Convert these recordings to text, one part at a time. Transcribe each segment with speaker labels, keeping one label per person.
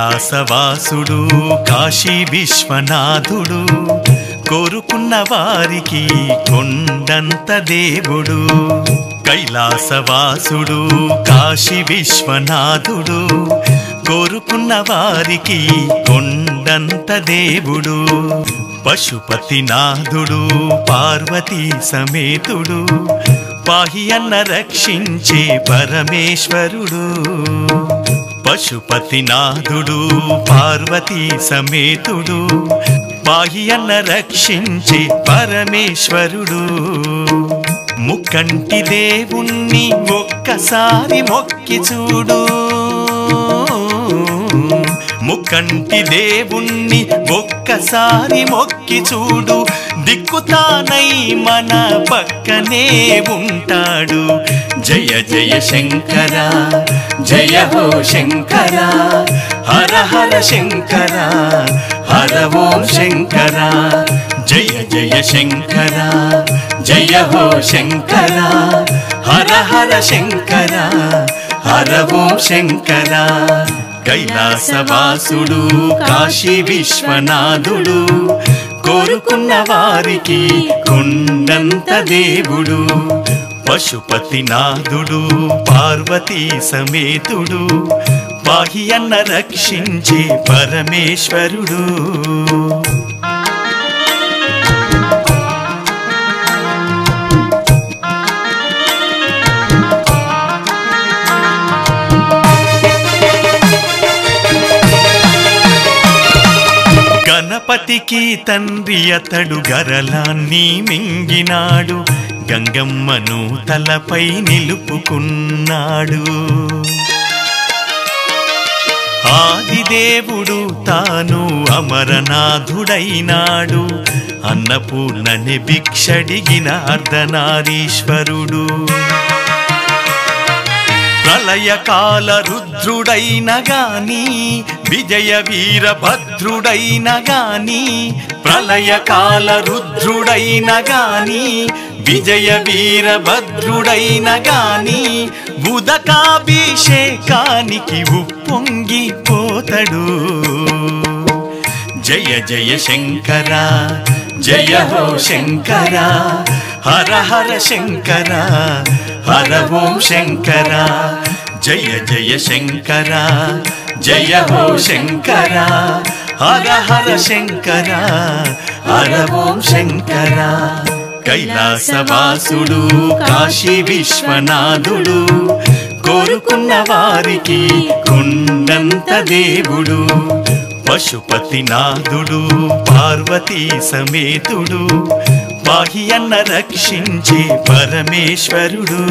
Speaker 1: కైలాసవాసుడు కాశీ విశ్వనాథుడు కోరుకున్న వారికి కొండంత దేవుడు. కైలాసవాసుడు కాశీ విశ్వనాథుడు కోరుకున్న వారికి కొండంత దేవుడు. పశుపతినాథుడు పార్వతీ సమేతుడు పాహి అన్న రక్షించే పరమేశ్వరుడు. పశుపతినాథుడు పార్వతీ సమేతుడు పాహి అన్న రక్షించే పరమేశ్వరుడు. ముక్కంటి దేవుణ్ణి ఒక్కసారి మొక్కి చూడు. ముక్కంటి దేవుణ్ణి ఒక్కసారి మొక్కి చూడు. దిక్కుతానై మన పక్కనే ఉంటాడు. జయ జయ శంకర జయ హో శంకర హర హర శంకర హర ఓం శంకర. జయ జయ శంకర జయ హో శంకర హర హర శంకర హర ఓం శంకర. కైలాసవాసుడు కాశీ విశ్వనాథుడు కోరుకున్న వారికి కొండంత దేవుడు. పశుపతినాథుడు పార్వతీ సమేతుడు పాహి అన్న రక్షించే పరమేశ్వరుడు. గణపతికి తండ్రి అతడు గరలాన్ని మింగినాడు. గంగమ్మను తలపై నిలుపుకున్నాడు. ఆదిదేవుడు తాను అమరనాథుడైనాడు. అన్నపూర్ణని భిక్షడిగిన అర్ధనారీశ్వరుడు. ప్రళయకాల రుద్రుడైన గాని విజయ వీరభద్రుడైన గాని. ప్రళయకాల రుద్రుడైన గాని విజయ వీరభద్రుడైన గాని. ఉదకాభిషేకానికి ఉప్పొంగిపోతడు. జయ జయ శంకర జయ హో శంకర హర హర శంకర హర ఓం శంకర. జయ జయ శంకర జయ హో శంకర హర హర శంకర హర ఓం శంకర. కైలాసవాసుడు కాశీ విశ్వనాథుడు కోరుకున్న వారికి కొండంత దేవుడు. పశుపతినాథుడు పార్వతీ సమేతుడు పాహి అన్న రక్షించే పరమేశ్వరుడు.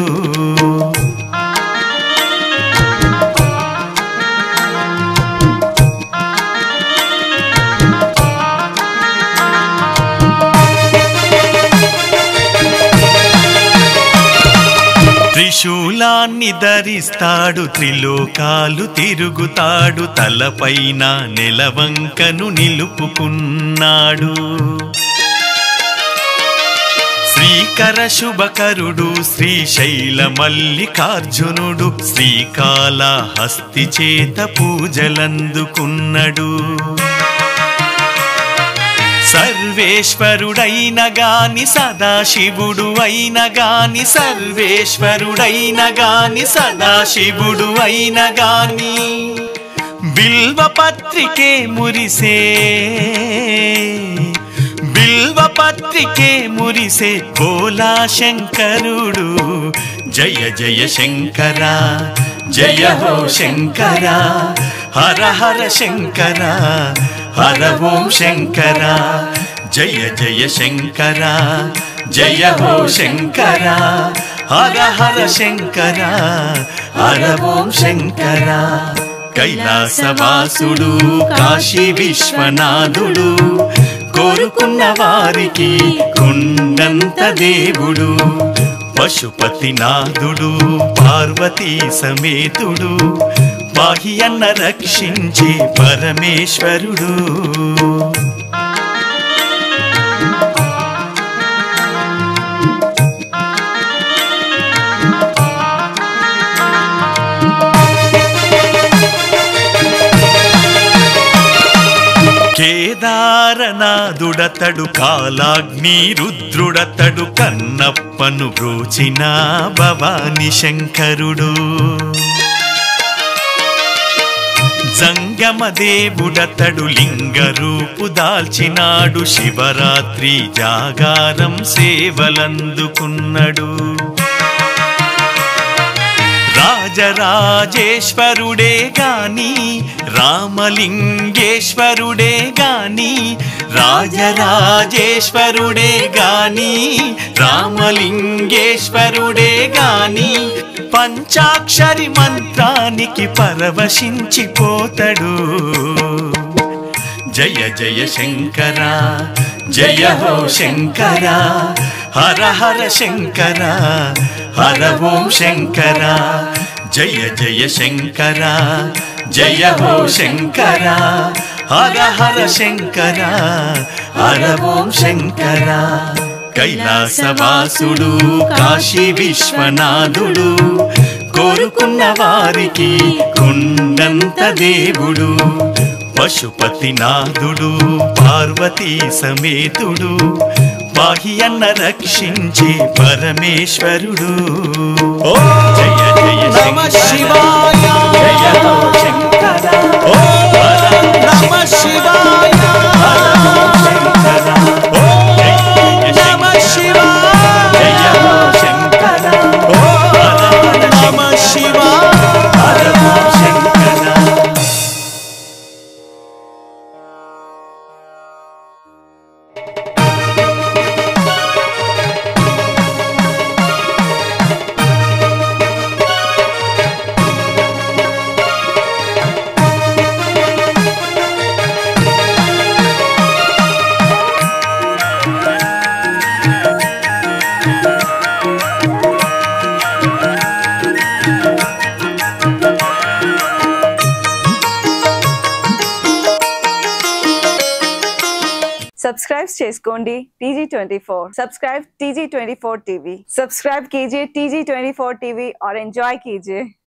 Speaker 1: త్రిశూలాన్ని ధరిస్తాడు. త్రిలోకాలు తిరుగుతాడు. తలపైన నెలవంకను నిలుపుకున్నాడు. శ్రీకర శుభకరుడు శ్రీశైల మల్లికార్జునుడు శ్రీకాళహస్తి చేత పూజలందుకున్నడు. సర్వేశ్వరుడైన గాని సదాశివుడు అయిన గాని. సర్వేశ్వరుడైన గాని సదాశివుడు అయిన గాని. బిల్వపత్రికే మురిసే బిల్వపత్రికే మురిసే భోలా శంకరుడు. జయ జయ శంకర జయ హో శంకర హర హర శంకర హర ఓం శంకర. జయ జయ శంకర జయ హో శంకర హర హర శంకర హర ఓం శంకర. కైలాసవాసుడు కాశీ విశ్వనాథుడు కోరుకున్న వారికి కొండంత దేవుడు. పశుపతినాథుడు పార్వతీ సమేతుడు పాహి అన్న రక్షించే పరమేశ్వరుడు. కేదారనాథుడతడు కాలాగ్ని రుద్రుడతడు కన్నప్పను బ్రోచిన భవాని శంకరుడు జంగమదేవుడతడు లింగ రూపు దాల్చినాడు శివరాత్రి జాగారం సేవలందుకున్నడు రాజరాజేశ్వరుడే గాని రామలింగేశ్వరుడే గాని రాజరాజేశ్వరుడే గాని రామలింగేశ్వరుడే గాని పంచాక్షరి మంత్రానికి పరవశించిపోతడు జయ జయ శంకర జయ హో శంకర హర హర శంకర హర ఓం శంకర జయ జయ శంకర జయ హో శంకర హర హర శంకర హర ఓం శంకర కైలాసవాసుడు కాశీ విశ్వనాథుడు కోరుకున్న వారికి కొండంత దేవుడు పశుపతినాథుడు పార్వతీ సమేతుడు పాహి అన్న రక్షించే పరమేశ్వరుడు జయ జయ నమః శివాయ జయ హో శంకర నమః శివాయ శంకర నమః శివాయ జయ హో శంకర నమః శివాయ శంకర
Speaker 2: सब्सक्राइब చేసుకోండి TG24 subscribe TG24 TV subscribe कीजिए TG24 TV और एंजॉय कीजिए।